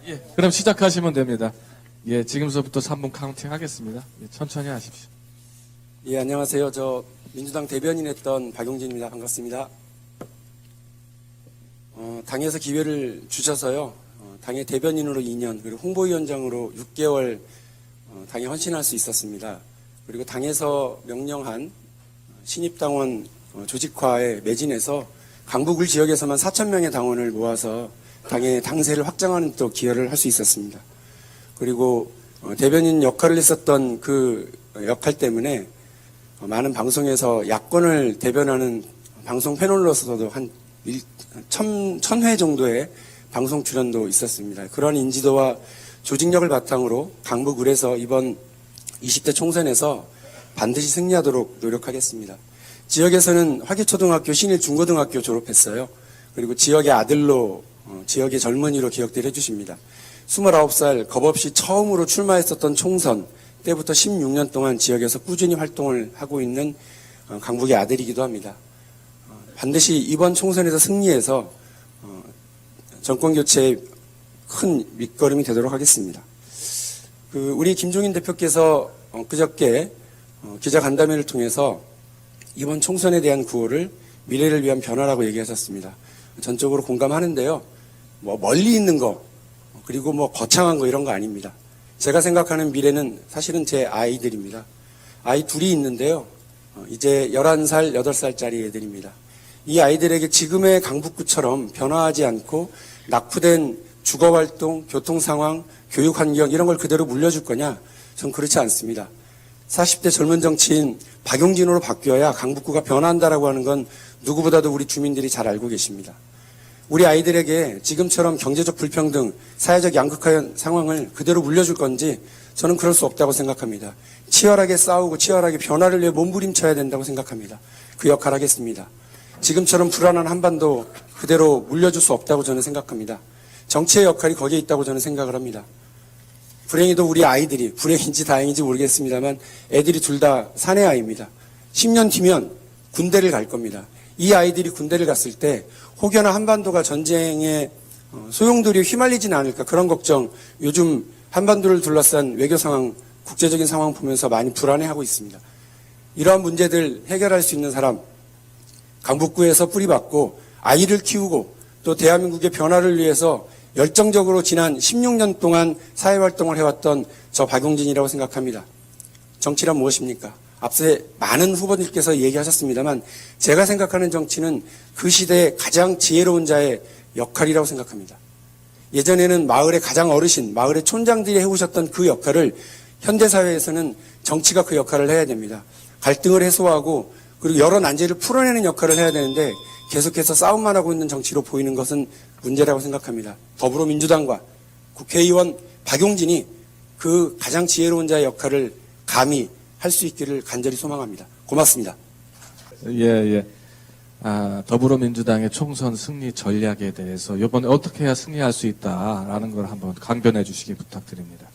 예, 그럼 시작하시면 됩니다. 예, 지금서부터 3분 카운팅 하겠습니다. 예, 천천히 하십시오. 예, 안녕하세요. 저 민주당 대변인 했던 박용진입니다. 반갑습니다. 당에서 기회를 주셔서요. 당의 대변인으로 2년, 그리고 홍보위원장으로 6개월 당에 헌신할 수 있었습니다. 그리고 당에서 명령한 신입당원 조직화에 매진해서 강북을 지역에서만 4,000명의 당원을 모아서 당의 당세를 확장하는 또 기여를 할 수 있었습니다. 그리고 대변인 역할을 했었던 그 역할 때문에 많은 방송에서 야권을 대변하는 방송 패널로서도 한 1,000회 정도의 방송 출연도 있었습니다. 그런 인지도와 조직력을 바탕으로 강북을에서 이번 20대 총선에서 반드시 승리하도록 노력하겠습니다. 지역에서는 화기초등학교, 신일중고등학교 졸업했어요. 그리고 지역의 아들로, 지역의 젊은이로 기억들 해주십니다. 29살 겁없이 처음으로 출마했었던 총선 때부터 16년 동안 지역에서 꾸준히 활동을 하고 있는 강북의 아들이기도 합니다. 반드시 이번 총선에서 승리해서 정권교체의 큰 밑거름이 되도록 하겠습니다. 우리 김종인 대표께서 그저께 기자간담회를 통해서 이번 총선에 대한 구호를 미래를 위한 변화라고 얘기하셨습니다. 전적으로 공감하는데요. 멀리 있는 거 그리고 거창한 거 이런 거 아닙니다. 제가 생각하는 미래는 사실은 제 아이들입니다. 아이 둘이 있는데요. 이제 11살, 8살짜리 애들입니다. 이 아이들에게 지금의 강북구처럼 변화하지 않고 낙후된 주거활동, 교통상황, 교육환경 이런 걸 그대로 물려줄 거냐? 전 그렇지 않습니다. 40대 젊은 정치인 박용진으로 바뀌어야 강북구가 변화한다라고 하는 건 누구보다도 우리 주민들이 잘 알고 계십니다. 우리 아이들에게 지금처럼 경제적 불평등, 사회적 양극화 상황을 그대로 물려줄 건지 저는 그럴 수 없다고 생각합니다. 치열하게 싸우고 치열하게 변화를 위해 몸부림쳐야 된다고 생각합니다. 그 역할 하겠습니다. 지금처럼 불안한 한반도 그대로 물려줄 수 없다고 저는 생각합니다. 정치의 역할이 거기에 있다고 저는 생각을 합니다. 불행히도 우리 아이들이, 불행인지 다행인지 모르겠습니다만 애들이 둘 다 사내 아이입니다. 10년 뒤면 군대를 갈 겁니다. 이 아이들이 군대를 갔을 때 혹여나 한반도가 전쟁의 소용돌이에 휘말리지는 않을까 그런 걱정 요즘 한반도를 둘러싼 외교 상황, 국제적인 상황 보면서 많이 불안해하고 있습니다. 이러한 문제들 해결할 수 있는 사람 강북구에서 뿌리박고 아이를 키우고 또 대한민국의 변화를 위해서 열정적으로 지난 16년 동안 사회활동을 해왔던 저 박용진이라고 생각합니다. 정치란 무엇입니까? 앞서 많은 후보님께서 얘기하셨습니다만 제가 생각하는 정치는 그 시대의 가장 지혜로운 자의 역할이라고 생각합니다. 예전에는 마을의 가장 어르신, 마을의 촌장들이 해오셨던 그 역할을 현대사회에서는 정치가 그 역할을 해야 됩니다. 갈등을 해소하고 그리고 여러 난제를 풀어내는 역할을 해야 되는데 계속해서 싸움만 하고 있는 정치로 보이는 것은 문제라고 생각합니다. 더불어민주당과 국회의원 박용진이 그 가장 지혜로운 자의 역할을 감히 할 수 있기를 간절히 소망합니다. 고맙습니다. 예. 더불어민주당의 총선 승리 전략에 대해서 이번에 어떻게 해야 승리할 수 있다라는 걸 한번 강변해 주시기 부탁드립니다.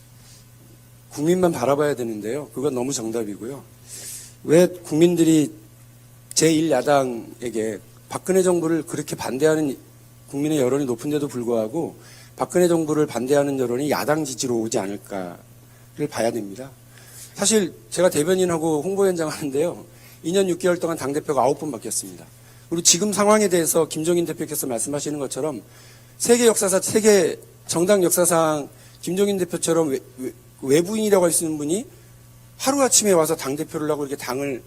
국민만 바라봐야 되는데요. 그건 너무 정답이고요. 왜 국민들이 제1야당에게 박근혜 정부를 그렇게 반대하는 국민의 여론이 높은데도 불구하고 박근혜 정부를 반대하는 여론이 야당 지지로 오지 않을까를 봐야 됩니다. 사실 제가 대변인하고 홍보위원장 하는데요. 2년 6개월 동안 당대표가 9번 바뀌었습니다. 그리고 지금 상황에 대해서 김종인 대표께서 말씀하시는 것처럼 세계 역사상, 세계 정당 역사상 김종인 대표처럼 외부인이라고 할 수 있는 분이 하루아침에 와서 당대표를 하고 이렇게 당을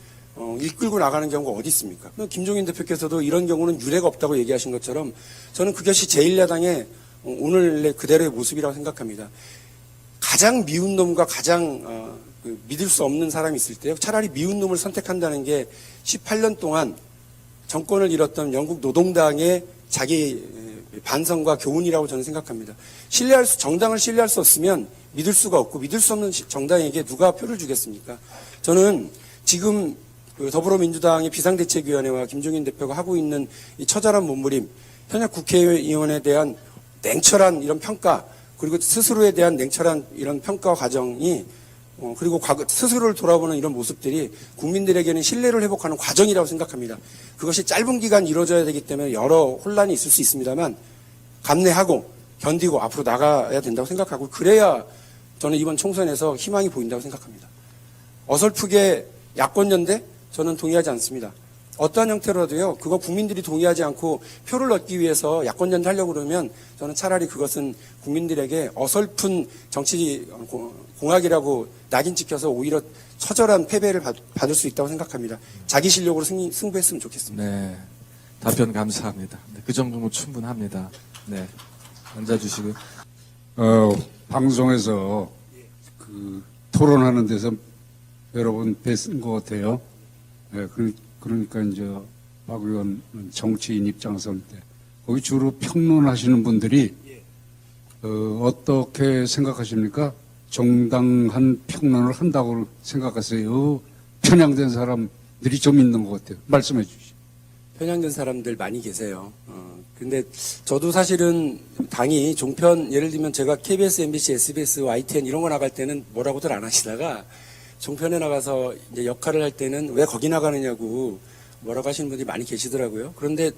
이끌고 나가는 경우가 어디 있습니까? 김종인 대표께서도 이런 경우는 유례가 없다고 얘기하신 것처럼 저는 그것이 제1야당의 오늘의 그대로의 모습이라고 생각합니다. 가장 미운 놈과 가장 믿을 수 없는 사람이 있을 때요. 차라리 미운 놈을 선택한다는 게 18년 동안 정권을 잃었던 영국 노동당의 자기 반성과 교훈이라고 저는 생각합니다. 정당을 신뢰할 수 없으면 믿을 수가 없고 믿을 수 없는 정당에게 누가 표를 주겠습니까? 저는 지금 더불어민주당의 비상대책위원회와 김종인 대표가 하고 있는 이 처절한 몸부림, 현역 국회의원에 대한 냉철한 이런 평가, 그리고 스스로에 대한 냉철한 이런 평가 과정이 그리고 스스로를 돌아보는 이런 모습들이 국민들에게는 신뢰를 회복하는 과정이라고 생각합니다. 그것이 짧은 기간 이루어져야 되기 때문에 여러 혼란이 있을 수 있습니다만 감내하고 견디고 앞으로 나가야 된다고 생각하고 그래야 저는 이번 총선에서 희망이 보인다고 생각합니다. 어설프게 야권연대 저는 동의하지 않습니다. 어떠한 형태로도요, 그거 국민들이 동의하지 않고 표를 얻기 위해서 야권연대 하려고 그러면 저는 차라리 그것은 국민들에게 어설픈 정치 공학이라고 낙인 찍혀서 오히려 처절한 패배를 받을 수 있다고 생각합니다. 자기 실력으로 승부했으면 좋겠습니다. 네. 답변 감사합니다. 네, 그 정도면 충분합니다. 네. 앉아주시고. 방송에서 그 토론하는 데서 여러 번 뵀은 것 같아요. 예, 그러니까 이제 박 의원 정치인 입장에서 때 거기 주로 평론하시는 분들이 어떻게 생각하십니까? 정당한 평론을 한다고 생각하세요? 편향된 사람들이 좀 있는 것 같아요. 말씀해 주시죠. 편향된 사람들 많이 계세요. 근데 저도 사실은 당이 종편, 예를 들면 제가 KBS, MBC, SBS, YTN 이런 거 나갈 때는 뭐라고들 안 하시다가 종편에 나가서 이제 역할을 할 때는 왜 거기 나가느냐고 뭐라고 하시는 분들이 많이 계시더라고요. 그런데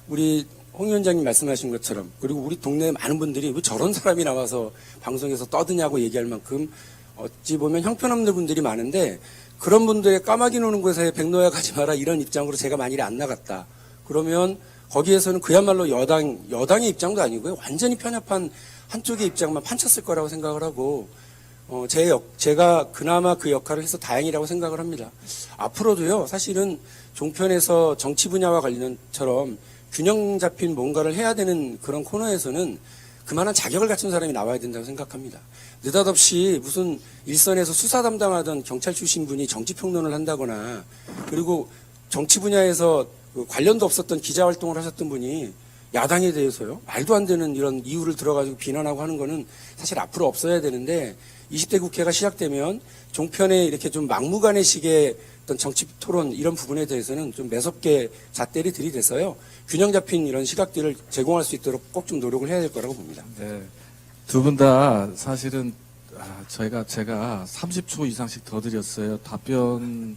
우리 홍 위원장님 말씀하신 것처럼 그리고 우리 동네 많은 분들이 왜 저런 사람이 나와서 방송에서 떠드냐고 얘기할 만큼 어찌 보면 형편없는 분들이 많은데 그런 분들의 까마귀 노는 곳에 백노야 가지 마라 이런 입장으로 제가 만일에 안 나갔다. 그러면 거기에서는 그야말로 여당의 입장도 아니고요. 완전히 편협한 한쪽의 입장만 판쳤을 거라고 생각을 하고 제가 그나마 그 역할을 해서 다행이라고 생각을 합니다. 앞으로도요. 사실은 종편에서 정치 분야와 관련처럼 균형 잡힌 뭔가를 해야 되는 그런 코너에서는 그만한 자격을 갖춘 사람이 나와야 된다고 생각합니다. 느닷없이 무슨 일선에서 수사 담당하던 경찰 출신 분이 정치 평론을 한다거나 그리고 정치 분야에서 그 관련도 없었던 기자 활동을 하셨던 분이 야당에 대해서요 말도 안 되는 이런 이유를 들어가지고 비난하고 하는 거는 사실 앞으로 없어야 되는데 20대 국회가 시작되면 종편에 이렇게 좀 막무가내식의 어떤 정치 토론 이런 부분에 대해서는 좀 매섭게 잣대를 들이대서요 균형 잡힌 이런 시각들을 제공할 수 있도록 꼭 좀 노력을 해야 될 거라고 봅니다. 네. 두 분 다 사실은 제가 30초 이상씩 더 드렸어요. 답변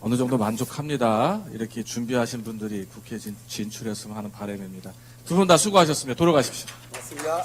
어느 정도 만족합니다. 이렇게 준비하신 분들이 국회에 진출했으면 하는 바람입니다. 두 분 다 수고하셨습니다. 돌아가십시오. 고맙습니다.